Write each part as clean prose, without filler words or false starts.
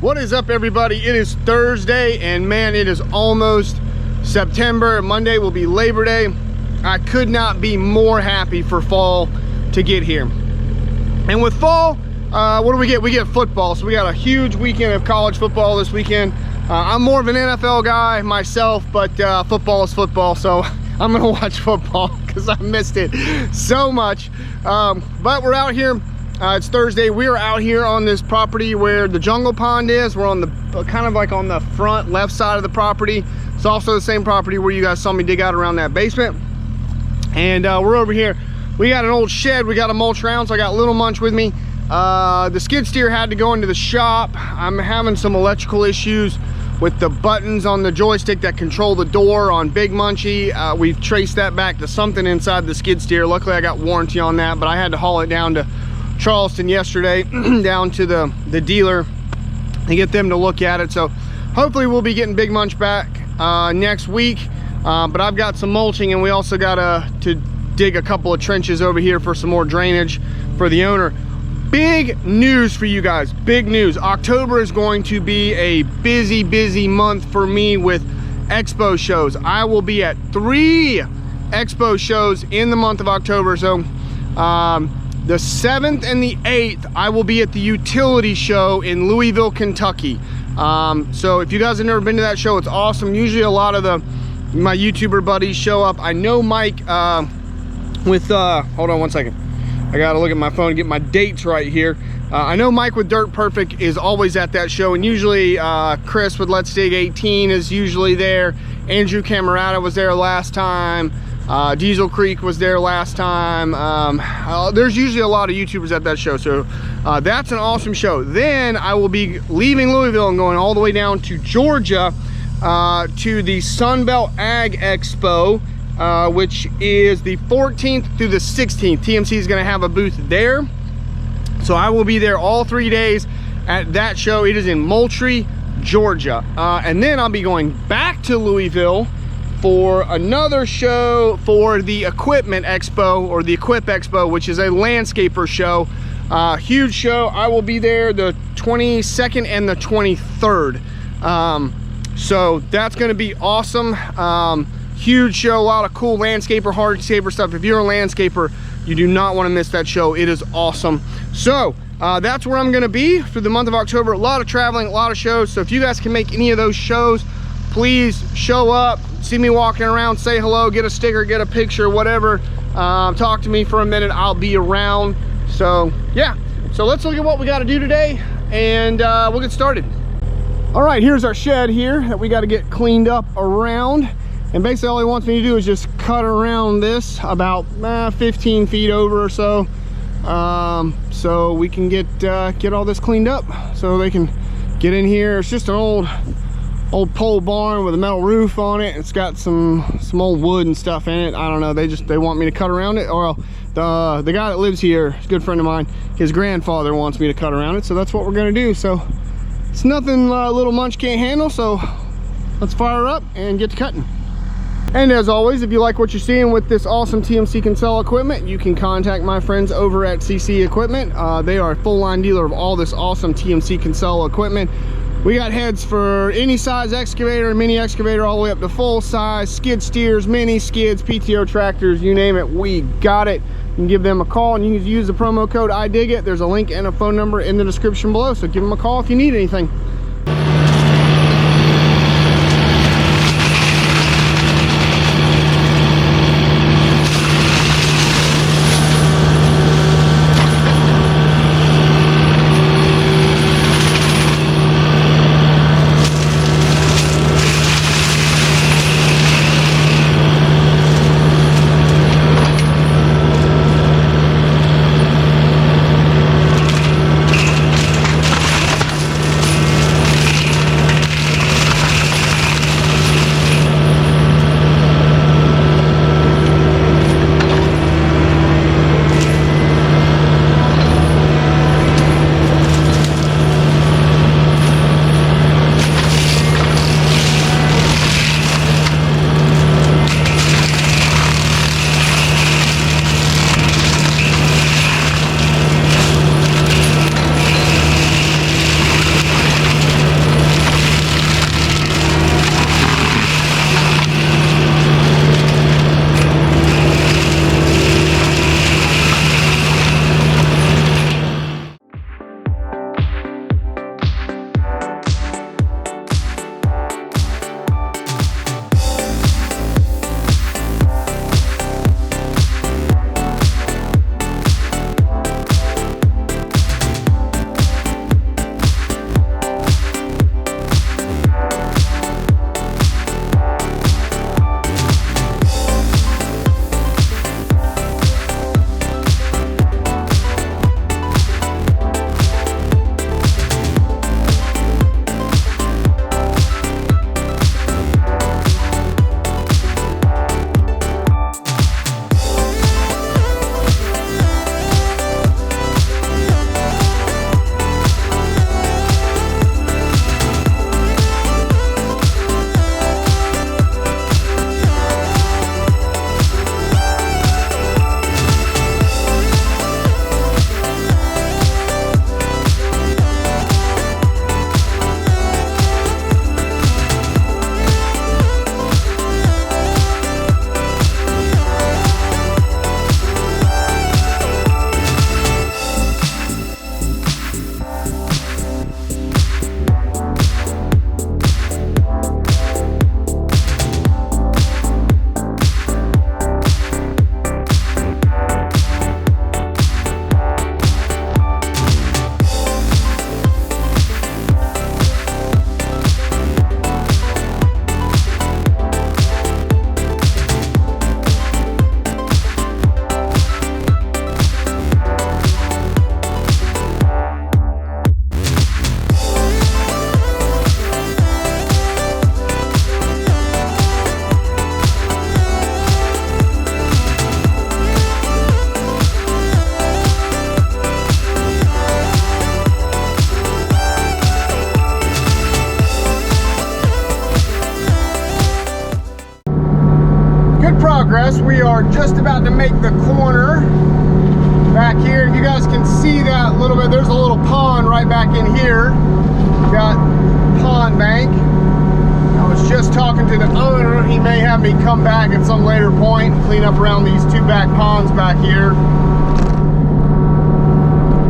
What is up, everybody? It is Thursday, and man, it is almost September. Monday will be Labor Day. I could not be more happy for fall to get here. And with fall, what do we get? We get football. So we got a huge weekend of college football this weekend. I'm more of an NFL guy myself, but football is football, so I'm gonna watch football because I missed it so much. But we're out here. It's Thursday. We are out here on this property where the jungle pond is. We're on the kind of like on the front left side of the property. It's also the same property where you guys saw me dig out around that basement. And we're over here. We got an old shed we got to mulch around, so I got Little Munch with me. The skid steer had to go into the shop. I'm having some electrical issues with the buttons on the joystick that control the door on Big Munchie. We've traced that back to something inside the skid steer. Luckily I got warranty on that, but I had to haul it down to Charleston yesterday, down to the dealer to get them to look at it. So hopefully we'll be getting Big Munch back next week. But I've got some mulching, and we also got to dig a couple of trenches over here for some more drainage for the owner. Big news for you guys, big news. October is going to be a busy month for me with expo shows. I will be at 3 expo shows in the month of October. So the 7th and the 8th, I will be at the utility show in Louisville, Kentucky. So if you guys have never been to that show, it's awesome. Usually a lot of my YouTuber buddies show up. I know Mike hold on one second. I gotta look at my phone and get my dates right here. I know Mike with Dirt Perfect is always at that show, and usually Chris with Let's Dig 18 is usually there. Andrew Camerata was there last time. Diesel Creek was there last time. There's usually a lot of YouTubers at that show, so that's an awesome show. Then I will be leaving Louisville and going all the way down to Georgia to the Sunbelt Ag Expo, which is the 14th through the 16th. TMC is going to have a booth there, so I will be there all 3 days at that show. It is in Moultrie, Georgia, and then I'll be going back to Louisville for another show for the Equipment Expo, or the Equip Expo, which is a landscaper show. Huge show. I will be there the 22nd and the 23rd. So that's going to be awesome. Huge show, a lot of cool landscaper, hardscaper stuff. If you're a landscaper, you do not want to miss that show. It is awesome. So that's where I'm going to be for the month of October. A lot of traveling, a lot of shows. So if you guys can make any of those shows, please show up, see me walking around, say hello, get a sticker, get a picture, whatever. Talk to me for a minute. I'll be around. So yeah, so let's look at what we got to do today, and we'll get started. All right, here's our shed here that we got to get cleaned up around. And basically all he wants me to do is just cut around this about 15 feet over or so, so we can get all this cleaned up so they can get in here. It's just an old pole barn with a metal roof on it. It's got some old wood and stuff in it. I don't know, they want me to cut around it, or the guy that lives here is a good friend of mine. His grandfather wants me to cut around it, so that's what we're gonna do. So it's nothing Little Munch can't handle, so let's fire up and get to cutting. And as always, if you like what you're seeing with this awesome TMC Kinsella equipment, you can contact my friends over at CC Equipment. They are a full line dealer of all this awesome TMC Kinsella equipment. We got heads for any size excavator, mini excavator, all the way up to full size, skid steers, mini skids, PTO tractors, you name it, we got it. You can give them a call, and you can use the promo code IDIGIT. There's a link and a phone number in the description below, so give them a call if you need anything. guess we are just about to make the corner back here. You guys can see that little bit. There's a little pond right back in here. Got pond bank. I was just talking to the owner. He may have me come back at some later point and clean up around these two back ponds back here.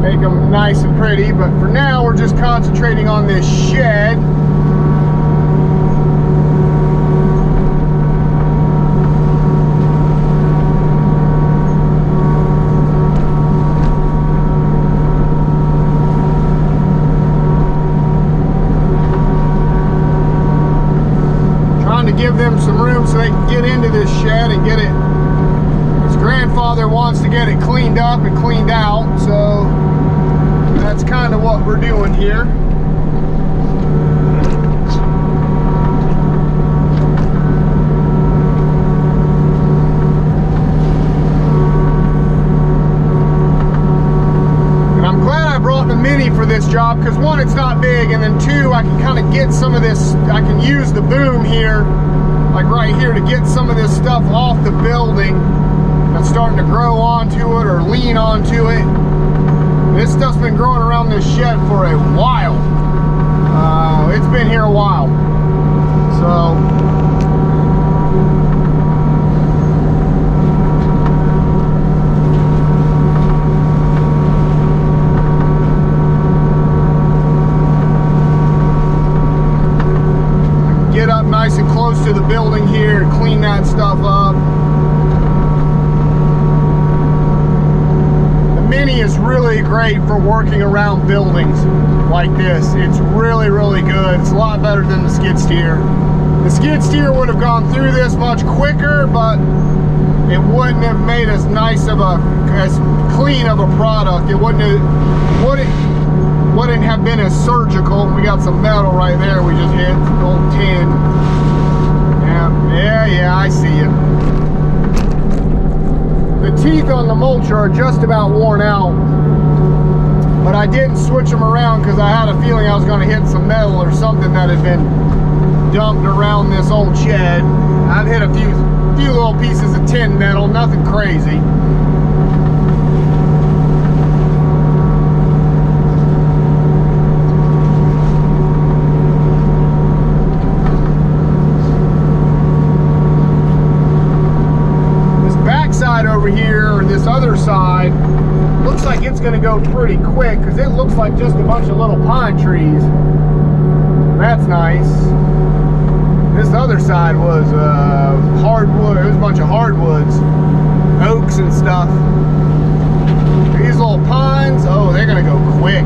Make them nice and pretty, but for now we're just concentrating on this shed. Give them some room so they can get into this shed and get it. His grandfather wants to get it cleaned up and cleaned out, so that's kind of what we're doing here. And I'm glad I brought the Mini for this job, because one, it's not big, and then two, I can kind of get some of this, I can use the boom here, like right here, to get some of this stuff off the building that's starting to grow onto it or lean onto it. This stuff's been growing around this shed for a while. It's been here a while. So get up nice and close to the building here and clean that stuff up. The Mini is really great for working around buildings like this. It's really, really good. It's a lot better than the skid steer. The skid steer would have gone through this much quicker, but it wouldn't have made as nice of a, as clean of a product. It wouldn't have been as surgical. We got some metal right there we just hit, old tin. Yeah, I see you. The teeth on the mulcher are just about worn out, but I didn't switch them around because I had a feeling I was going to hit some metal or something that had been dumped around this old shed. I've hit a few little pieces of tin metal, nothing crazy. Over here, or this other side, looks like it's going to go pretty quick because it looks like just a bunch of little pine trees. That's nice. This other side was hardwood. It was a bunch of hardwoods, oaks and stuff. These little pines, oh, they're going to go quick.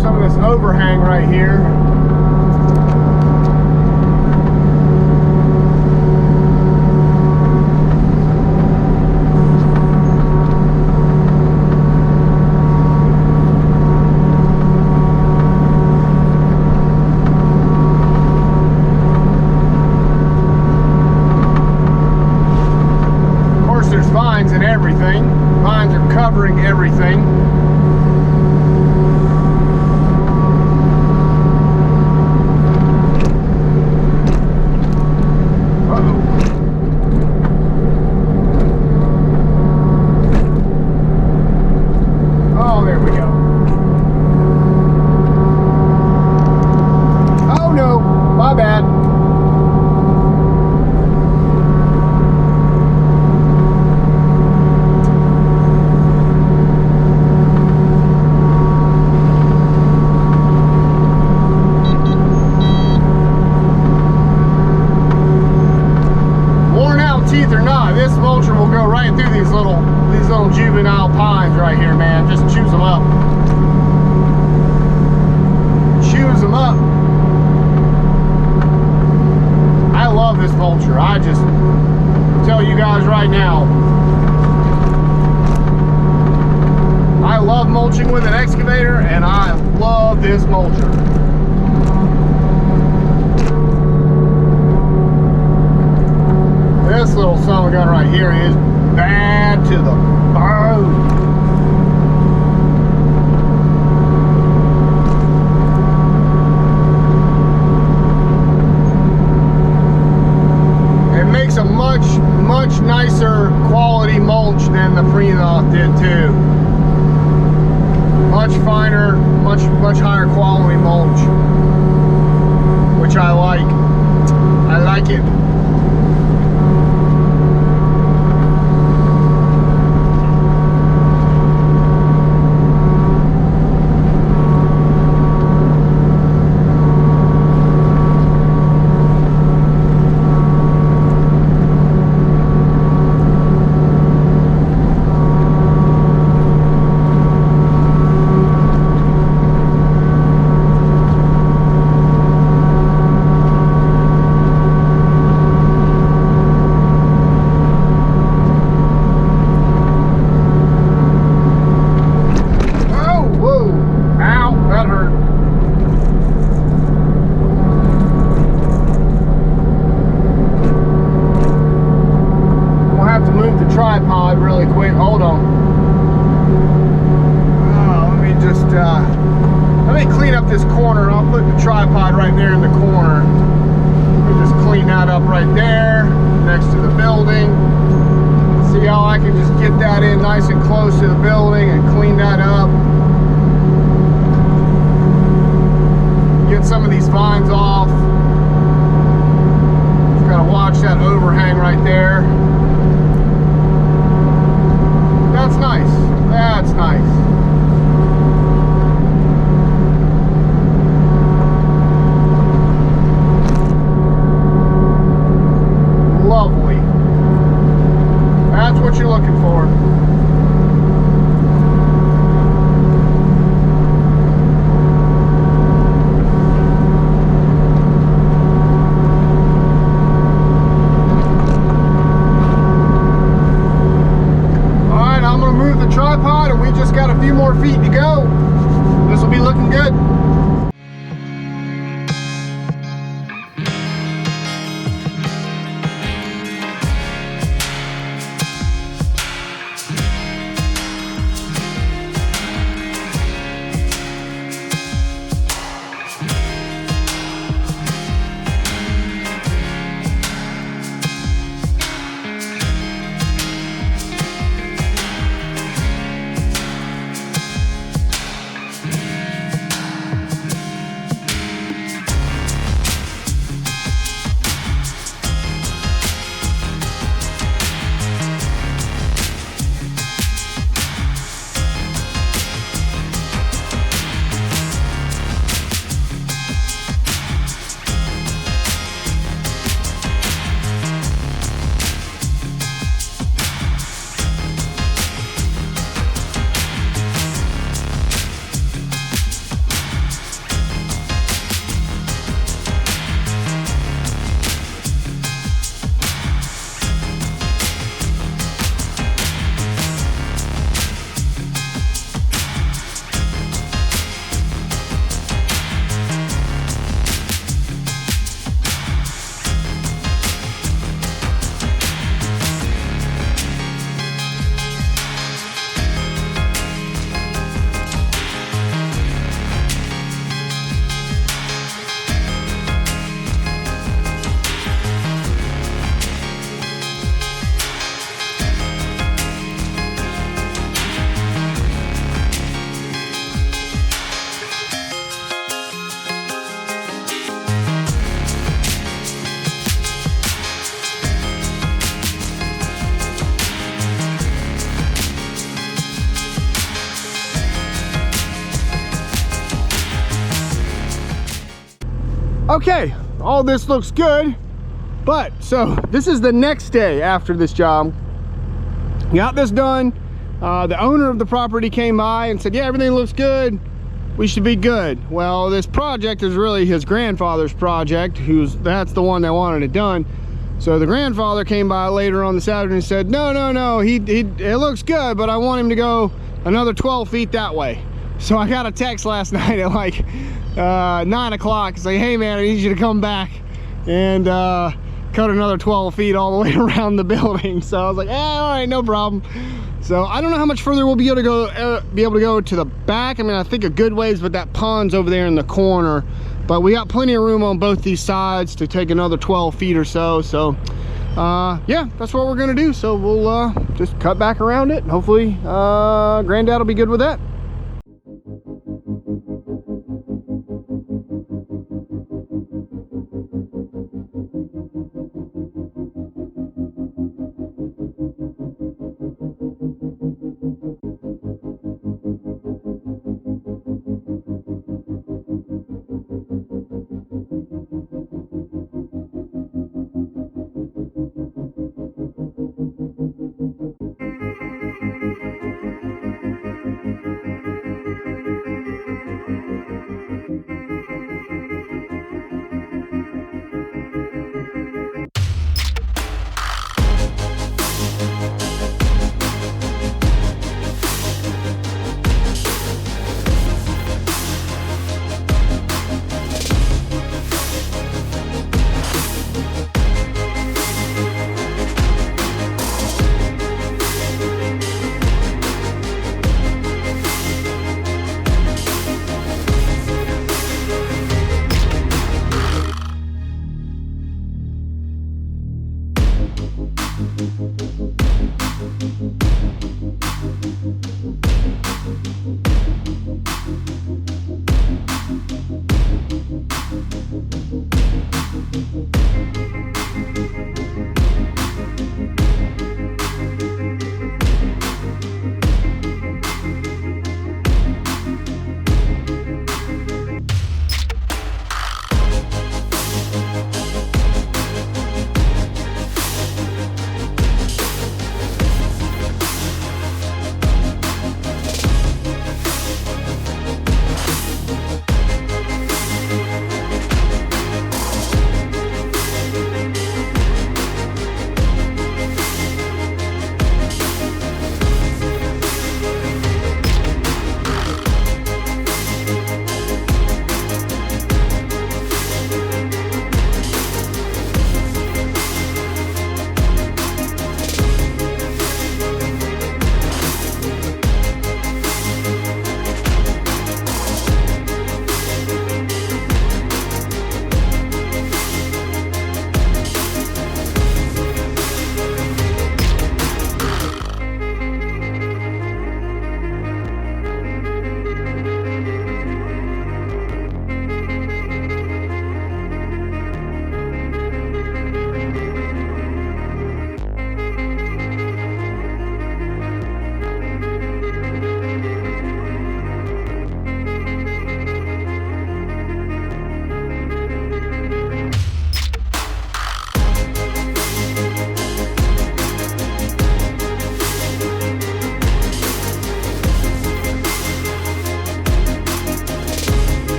Some of this overhang right here. Of course, there's vines and everything. Vines are covering everything. this mulcher. This little son of a gun right here is bad to the bone. It makes a much nicer quality mulch than the Prenoth did too. Much finer, much higher quality mulch, which I like. I like it. Tripod really quick. Hold on. Let me clean up this corner. I'll put the tripod right there in the corner. Let me just clean that up right there next to the building. See how I can just get that in nice and close to the building and clean that up. Get some of these vines off. Just gotta watch that overhang right there. That's nice. That's nice. Lovely. That's what you're looking for. Tripod, and we just got a few more feet to go. This will be looking good. Okay, all this looks good, but so this is the next day after this job. Got this done. The owner of the property came by and said, yeah, everything looks good, we should be good. Well, this project is really his grandfather's project, that's the one that wanted it done. So the grandfather came by later on the Saturday and said, no, it looks good, but I want him to go another 12 feet that way. So I got a text last night at like 9 o'clock. It's like, hey man, I need you to come back and cut another 12 feet all the way around the building. So I was like, all right, no problem. So I don't know how much further we'll be able to go to the back. I mean, I think a good ways, but that pond's over there in the corner. But we got plenty of room on both these sides to take another 12 feet or so. So yeah, that's what we're gonna do. So we'll just cut back around it, and hopefully Granddad will be good with that.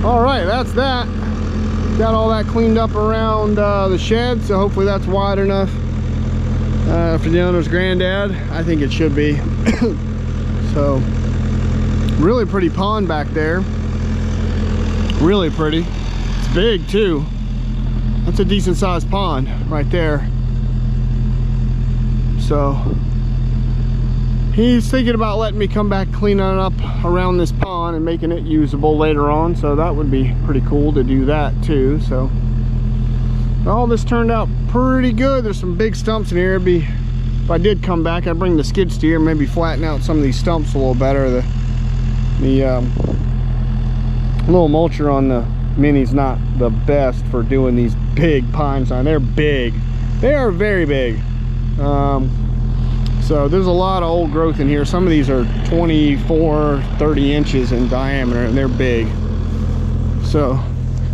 All right, that's that. Got all that cleaned up around the shed, so hopefully that's wide enough for the owner's granddad. I think it should be. So, really pretty pond back there. Really pretty. It's big too. That's a decent sized pond right there. So, he's thinking about letting me come back cleaning up around this pond and making it usable later on, so that would be pretty cool to do that too. So all this turned out pretty good. There's some big stumps in here. It'd be, if I did come back, I'd bring the skid steer, maybe flatten out some of these stumps a little better. The little mulcher on the Mini's not the best for doing these big pine signs. They're big. They are very big. So there's a lot of old growth in here. Some of these are 24, 30 inches in diameter, and they're big. So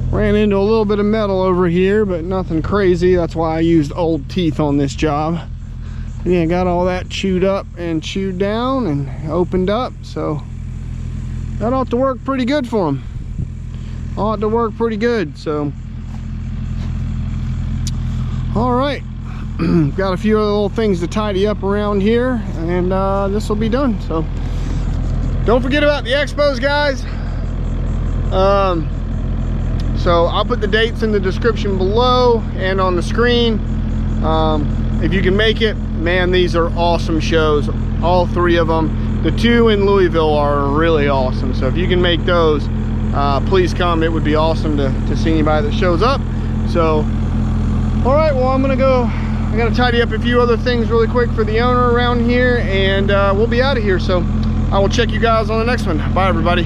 ran into a little bit of metal over here, but nothing crazy. That's why I used old teeth on this job. Yeah, got all that chewed up and chewed down and opened up, so that ought to work pretty good for them. Ought to work pretty good. So all right, got a few other little things to tidy up around here, and this will be done. So don't forget about the expos, guys. So I'll put the dates in the description below and on the screen. If you can make it, man, these are awesome shows, all 3 of them. The 2 in Louisville are really awesome, so if you can make those, please come. It would be awesome to see anybody that shows up. So all right, well, I'm gonna go. I gotta tidy up a few other things really quick for the owner around here, and we'll be out of here. So I will check you guys on the next one. Bye, everybody.